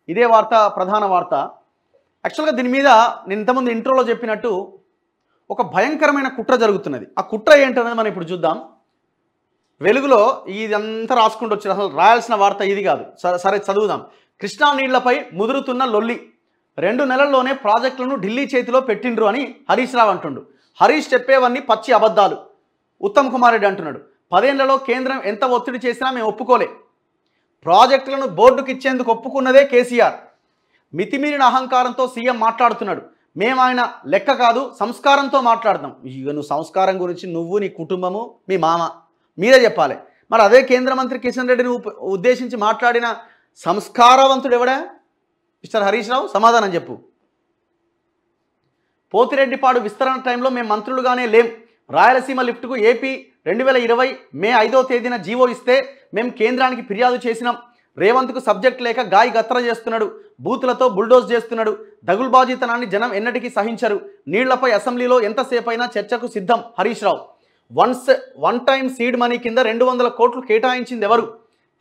ఇదే వార్త ప్రధాన వార్త. యాక్చువల్గా దీని మీద నేను ఇంతకుముందు ఇంట్రోలో చెప్పినట్టు ఒక భయంకరమైన కుట్ర జరుగుతున్నది. ఆ కుట్ర ఏంటనేది మనం ఇప్పుడు చూద్దాం. వెలుగులో ఇదంతా రాసుకుంటూ వచ్చారు. అసలు రాయాల్సిన వార్త ఇది కాదు. సరే చదువుదాం. కృష్ణా నీళ్లపై ముదురుతున్న లొల్లి, 2 నెలల్లోనే ప్రాజెక్టులను ఢిల్లీ చేతిలో పెట్టిండ్రు అని హరీష్ రావు అంటుండు. హరీష్ చెప్పేవన్నీ పచ్చి అబద్ధాలు. ఉత్తమ్ కుమార్ రెడ్డి అంటున్నాడు, 10 ఏళ్లలో కేంద్రం ఎంత ఒత్తిడి చేసినా మేము ఒప్పుకోలే. ప్రాజెక్టులను బోర్డుకు ఇచ్చేందుకు ఒప్పుకున్నదే కేసీఆర్. మితిమీరిన అహంకారంతో సీఎం మాట్లాడుతున్నాడు. మేము ఆయన లెక్క కాదు, సంస్కారంతో మాట్లాడతాం. ఇక నువ్వు సంస్కారం గురించి నువ్వు, నీ కుటుంబము, మీ మామ మీరే చెప్పాలి. మరి అదే కేంద్ర మంత్రి కిషన్ రెడ్డిని ఉద్దేశించి మాట్లాడిన సంస్కారవంతుడు ఎవడా? మిస్టర్ హరీష్ రావు, సమాధానం చెప్పు. పోతిరెడ్డిపాడు విస్తరణ టైంలో మేము మంత్రులుగానే లేం. రాయలసీమ లిఫ్ట్కు ఏపీ 2020 మే 5వ తేదీన జీవో ఇస్తే మేము కేంద్రానికి ఫిర్యాదు చేసినాం. రేవంత్కు సబ్జెక్ట్ లేక గాయి గత్ర చేస్తున్నాడు, బూతులతో బుల్డోజ్ చేస్తున్నాడు. దగుల్బాజీతనాన్ని జనం ఎన్నటికీ సహించరు. నీళ్లపై అసెంబ్లీలో ఎంతసేపైనా చర్చకు సిద్ధం. Harish Rao, one time seed money కింద 200 కోట్లు కేటాయించింది ఎవరు?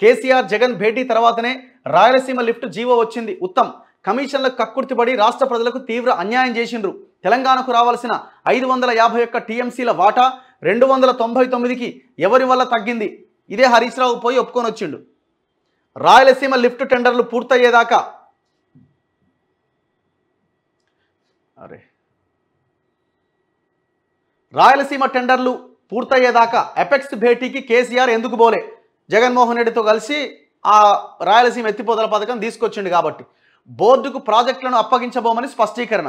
కేసీఆర్ జగన్ భేటీ తర్వాతనే రాయలసీమ లిఫ్ట్ జీవో వచ్చింది. ఉత్తమ్, కమిషన్లకు కక్కుర్తిపడి రాష్ట్ర ప్రజలకు తీవ్ర అన్యాయం చేసిండ్రు. తెలంగాణకు రావాల్సిన 551 టీఎంసీల వాటా 299కి ఎవరి వల్ల తగ్గింది? ఇదే హరీష్ రావు పోయి ఒప్పుకొని వచ్చిండు. రాయలసీమ లిఫ్ట్ టెండర్లు పూర్తయ్యేదాకా రాయలసీమ టెండర్లు పూర్తయ్యేదాకా ఎపెక్స్ భేటీకి కేసీఆర్ ఎందుకు పోలే? జగన్మోహన్ రెడ్డితో కలిసి ఆ రాయలసీమ ఎత్తిపోతల పథకం తీసుకొచ్చిండు కాబట్టి బోర్డుకు ప్రాజెక్టులను అప్పగించబోమని స్పష్టీకరణ.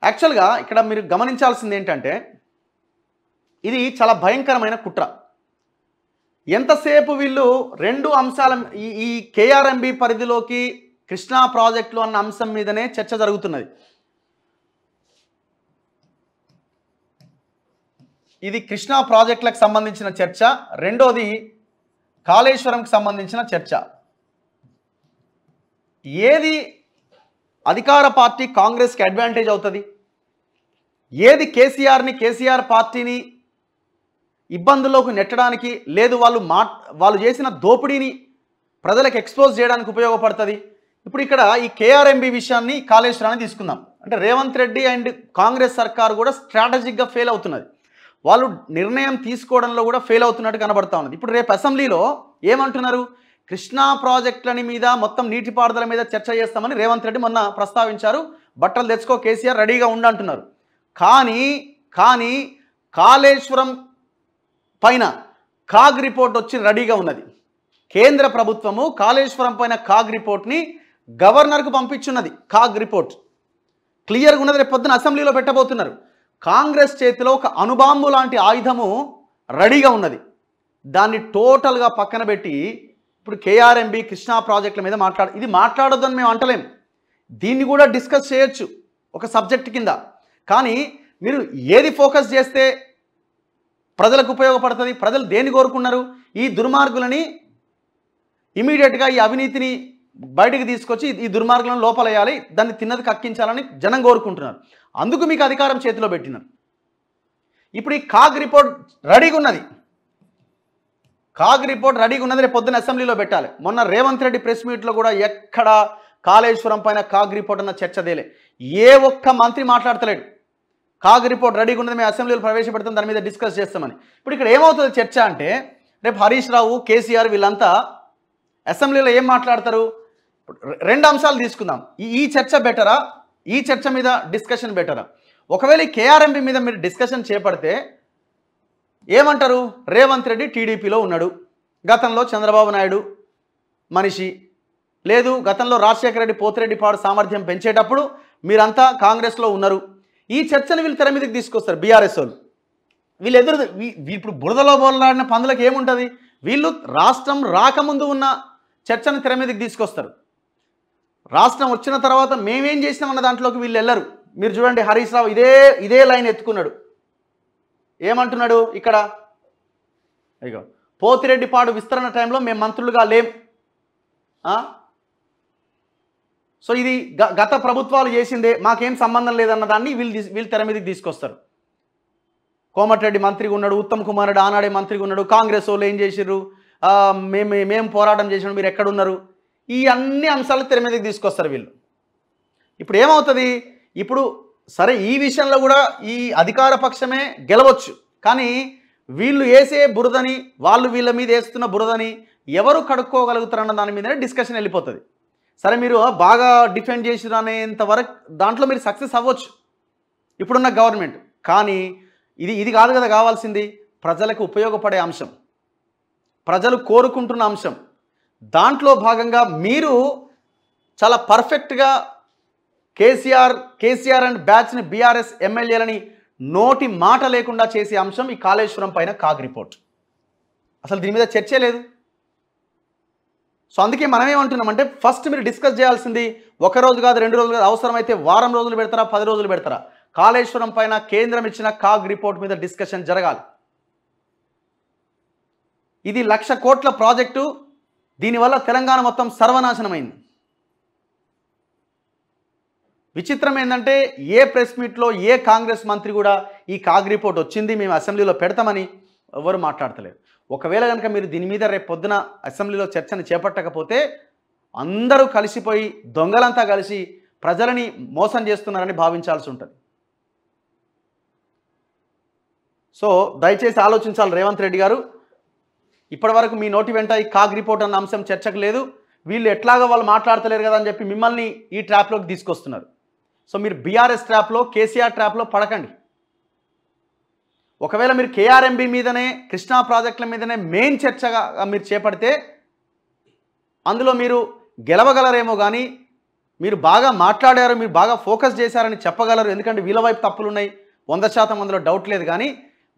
యాక్చువల్గా ఇక్కడ మీరు గమనించాల్సింది ఏంటంటే ఇది చాలా భయంకరమైన కుట్ర. ఎంతసేపు వీళ్ళు 2 అంశాల ఈ కేఆర్ఎంబి పరిధిలోకి కృష్ణా ప్రాజెక్టులు అన్న అంశం మీదనే చర్చ జరుగుతున్నది. ఇది కృష్ణా ప్రాజెక్టులకు సంబంధించిన చర్చ. రెండోది కాళేశ్వరంకి సంబంధించిన చర్చ. ఏది అధికార పార్టీ కాంగ్రెస్కి అడ్వాంటేజ్ అవుతుంది? ఏది కేసీఆర్ పార్టీని ఇబ్బందుల్లోకి నెట్టడానికి, లేదు వాళ్ళు చేసిన దోపిడీని ప్రజలకు ఎక్స్పోజ్ చేయడానికి ఉపయోగపడుతుంది? ఇప్పుడు ఇక్కడ ఈ కేఆర్ఎంబి విషయాన్ని, కాళేశ్వరాన్ని తీసుకుందాం. అంటే రేవంత్ రెడ్డి అండ్ కాంగ్రెస్ సర్కారు కూడా స్ట్రాటజిక్గా ఫెయిల్ అవుతున్నది. వాళ్ళు నిర్ణయం తీసుకోవడంలో కూడా ఫెయిల్ అవుతున్నట్టు కనబడతా ఉన్నది. ఇప్పుడు రేపు అసెంబ్లీలో ఏమంటున్నారు? కృష్ణా ప్రాజెక్టులని మీద, మొత్తం నీటిపారుదల మీద చర్చ చేస్తామని రేవంత్ రెడ్డి మొన్న ప్రస్తావించారు. బట్టలు తెచ్చుకో కేసీఆర్, రెడీగా ఉండంటున్నారు. కానీ కాళేశ్వరం పైన కాగ్ రిపోర్ట్ వచ్చి రెడీగా ఉన్నది. కేంద్ర ప్రభుత్వము కాళేశ్వరం పైన కాగ్ రిపోర్ట్ని గవర్నర్కు పంపించున్నది. కాగ్ రిపోర్ట్ క్లియర్గా ఉన్నది. రేపు పొద్దున అసెంబ్లీలో పెట్టబోతున్నారు. కాంగ్రెస్ చేతిలో ఒక అణుబాంబు లాంటి ఆయుధము రెడీగా ఉన్నది. దాన్ని టోటల్గా పక్కన పెట్టి ఇప్పుడు కేఆర్ఎంబి కృష్ణా ప్రాజెక్టుల మీద ఇది మాట్లాడొద్దని మేము అంటలేం. దీన్ని కూడా డిస్కస్ చేయొచ్చు ఒక సబ్జెక్ట్ కింద. కానీ మీరు ఏది ఫోకస్ చేస్తే ప్రజలకు ఉపయోగపడుతుంది? ప్రజలు దేన్ని కోరుకున్నారు? ఈ దుర్మార్గులని ఇమీడియట్గా, ఈ అవినీతిని బయటికి తీసుకొచ్చి ఈ దుర్మార్గులను లోపలేయాలి, దాన్ని తిన్నది కక్కించాలని జనం కోరుకుంటున్నారు. అందుకు మీకు అధికారం చేతిలో పెట్టినారు. ఇప్పుడు ఈ కాగ్ రిపోర్ట్ రెడీగా ఉన్నది. రేపు పొద్దున్న అసెంబ్లీలో పెట్టాలి. మొన్న రేవంత్ రెడ్డి ప్రెస్ మీట్లో కూడా ఎక్కడ కాళేశ్వరం పైన కాగ్ రిపోర్ట్ అన్న చర్చ దేలే. ఏ ఒక్క మంత్రి మాట్లాడతలేడు. కాగ్ రిపోర్ట్ రెడీగా ఉన్నది, మేము అసెంబ్లీలో ప్రవేశపెడతాం, దాని మీద డిస్కస్ చేస్తామని. ఇప్పుడు ఇక్కడ ఏమవుతుంది చర్చ అంటే, రేపు హరీష్ రావు, కేసీఆర్ వీళ్ళంతా అసెంబ్లీలో ఏం మాట్లాడతారు? 2 అంశాలు తీసుకుందాం. ఈ చర్చ బెటరా, ఈ చర్చ మీద డిస్కషన్ బెటరా? ఒకవేళ ఈ కేఆర్ఎంబి మీద మీరు డిస్కషన్ చేపడితే ఏమంటారు? రేవంత్ రెడ్డి టీడీపీలో ఉన్నాడు, గతంలో చంద్రబాబు నాయుడు మనిషి, లేదు గతంలో రాజశేఖర రెడ్డి పోతిరెడ్డిపాడు సామర్థ్యం పెంచేటప్పుడు మీరంతా కాంగ్రెస్లో ఉన్నారు. ఈ చర్చను వీళ్ళు తెర మీదకి తీసుకొస్తారు. బీఆర్ఎస్ వాళ్ళు వీళ్ళు ఇప్పుడు బురదలో బోలాడిన పందులకు ఏముంటుంది? వీళ్ళు రాష్ట్రం రాకముందు ఉన్న చర్చను తెర మీదకి తీసుకొస్తారు. రాష్ట్రం వచ్చిన తర్వాత మేమేం చేసినామన్న దాంట్లోకి వీళ్ళు వెళ్ళరు. మీరు చూడండి, హరీష్ రావు ఇదే లైన్ ఎత్తుకున్నాడు. ఏమంటున్నాడు ఇక్కడ? ఇగో, పోతిరెడ్డిపాడు విస్తరణ టైంలో మేము మంత్రులుగా లేం. సో ఇది గత ప్రభుత్వాలు చేసిందే, మాకేం సంబంధం లేదన్న దాన్ని వీళ్ళు తెర మీదకి తీసుకొస్తారు. కోమటిరెడ్డి మంత్రిగా ఉన్నాడు, ఉత్తమ్ కుమార్ రెడ్డి ఆనాడే మంత్రిగా ఉన్నాడు, కాంగ్రెస్ వాళ్ళు ఏం చేసిర్రు, మేము పోరాటం చేసినాడు, మీరు ఎక్కడున్నారు? ఈ అన్ని అంశాలు తెర మీదకి తీసుకొస్తారు వీళ్ళు. ఇప్పుడు ఏమవుతుంది, ఇప్పుడు సరే ఈ విషయంలో కూడా ఈ అధికార పక్షమే గెలవచ్చు, కానీ వీళ్ళు వేసే బురదని, వాళ్ళు వీళ్ళ మీద వేస్తున్న బురదని ఎవరు కడుక్కోగలుగుతారన్న దాని మీదనే డిస్కషన్ వెళ్ళిపోతుంది. సరే మీరు బాగా డిఫెండ్ చేసిరు అనేంత వరకు దాంట్లో మీరు సక్సెస్ అవ్వచ్చు ఇప్పుడున్న గవర్నమెంట్, కానీ ఇది కాదు కదా కావాల్సింది. ప్రజలకు ఉపయోగపడే అంశం, ప్రజలు కోరుకుంటున్న అంశం. దాంట్లో భాగంగా మీరు చాలా పర్ఫెక్ట్గా కేసీఆర్ అండ్ బ్యాచ్ని బీఆర్ఎస్ ఎమ్మెల్యేలని నోటి మాట లేకుండా చేసే అంశం ఈ కాళేశ్వరం పైన కాగ్ రిపోర్ట్. అసలు దీని మీద చర్చే లేదు. సో అందుకే మనం ఏమంటున్నామంటే ఫస్ట్ మీరు డిస్కస్ చేయాల్సింది 1 రోజు కాదు, 2 రోజులు కాదు, అవసరమైతే వారం రోజులు పెడతారా, 10 రోజులు పెడతారా, కాళేశ్వరం పైన కేంద్రం ఇచ్చిన కాగ్ రిపోర్ట్ మీద డిస్కషన్ జరగాలి. ఇది 1,00,000 కోట్ల ప్రాజెక్టు, దీనివల్ల తెలంగాణ మొత్తం సర్వనాశనమైంది. విచిత్రం ఏంటంటే ఏ ప్రెస్ మీట్లో ఏ కాంగ్రెస్ మంత్రి కూడా ఈ కాగ్ రిపోర్ట్ వచ్చింది మేము అసెంబ్లీలో పెడతామని ఎవరు మాట్లాడతలేరు. ఒకవేళ కనుక మీరు దీని మీద రేపు పొద్దున అసెంబ్లీలో చర్చను చేపట్టకపోతే అందరూ కలిసిపోయి దొంగలంతా కలిసి ప్రజలని మోసం చేస్తున్నారని భావించాల్సి ఉంటుంది. సో దయచేసి ఆలోచించాలి రేవంత్ రెడ్డి గారు. ఇప్పటివరకు మీ నోటి వెంట ఈ కాగ్ రిపోర్ట్ అన్న అంశం చర్చకు లేదు. వీళ్ళు ఎట్లాగో వాళ్ళు మాట్లాడతలేరు కదా అని చెప్పి మిమ్మల్ని ఈ ట్రాప్లోకి తీసుకొస్తున్నారు. సో మీరు బీఆర్ఎస్ ట్రాప్లో, కేసీఆర్ ట్రాప్లో పడకండి. ఒకవేళ మీరు కేఆర్ఎంబీ మీదనే, కృష్ణా ప్రాజెక్టుల మీదనే మెయిన్ చర్చగా మీరు చేపడితే అందులో మీరు గెలవగలరేమో, కానీ మీరు బాగా మాట్లాడారు, మీరు బాగా ఫోకస్ చేశారని చెప్పగలరు. ఎందుకంటే వీళ్ళ వైపు తప్పులు ఉన్నాయి, 100% అందులో డౌట్ లేదు. కానీ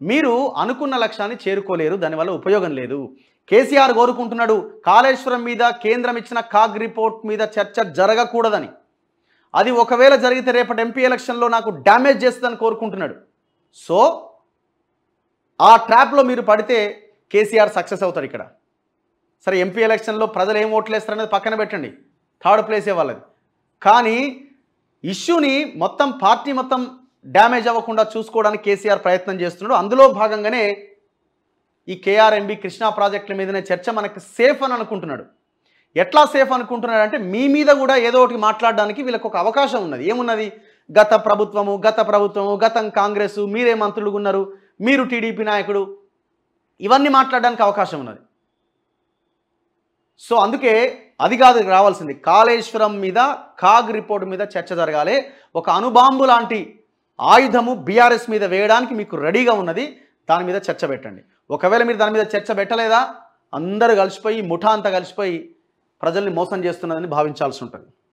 మీరు అనుకున్న లక్ష్యాన్ని చేరుకోలేరు, దానివల్ల ఉపయోగం లేదు. కేసీఆర్ కోరుకుంటున్నాడు కాళేశ్వరం మీద కేంద్రం ఇచ్చిన కాగ్ రిపోర్ట్ మీద చర్చ జరగకూడదని. అది ఒకవేళ జరిగితే రేపటి ఎంపీ ఎలక్షన్లో నాకు డ్యామేజ్ చేస్తుందని కోరుకుంటున్నాడు. సో ఆ ట్రాప్లో మీరు పడితే కేసీఆర్ సక్సెస్ అవుతాడు ఇక్కడ. సరే ఎంపీ ఎలక్షన్లో ప్రజలు ఏం ఓట్లు వేస్తారనేది పక్కన పెట్టండి, 3rd ప్లేసే వాళ్ళది. కానీ ఇష్యూని మొత్తం పార్టీ మొత్తం డ్యామేజ్ అవ్వకుండా చూసుకోవడానికి కేసీఆర్ ప్రయత్నం చేస్తున్నాడు. అందులో భాగంగానే ఈ కేఆర్ఎంబీ కృష్ణా ప్రాజెక్టుల మీదనే చర్చ మనకి సేఫ్ అని అనుకుంటున్నాడు. ఎట్లా సేఫ్ అనుకుంటున్నాడు అంటే మీ మీద కూడా ఏదో ఒకటి మాట్లాడడానికి వీళ్ళకి ఒక అవకాశం ఉన్నది. ఏమున్నది, గత ప్రభుత్వము, గతం కాంగ్రెస్, మీరే మంత్రులుగా ఉన్నారు, మీరు టీడీపీ నాయకుడు, ఇవన్నీ మాట్లాడడానికి అవకాశం ఉన్నది. సో అందుకే అది కాదు రావాల్సింది, కాళేశ్వరం మీద కాగ్ రిపోర్ట్ మీద చర్చ జరగాలి. ఒక అణుబాంబు లాంటి ఆయుధము బీఆర్ఎస్ మీద వేయడానికి మీకు రెడీగా ఉన్నది, దాని మీద చర్చ పెట్టండి. ఒకవేళ మీరు దాని మీద చర్చ పెట్టలేదా అందరూ కలిసిపోయి, ముఠా అంతా కలిసిపోయి ప్రజల్ని మోసం చేస్తున్నదని భావించాల్సి ఉంటుంది.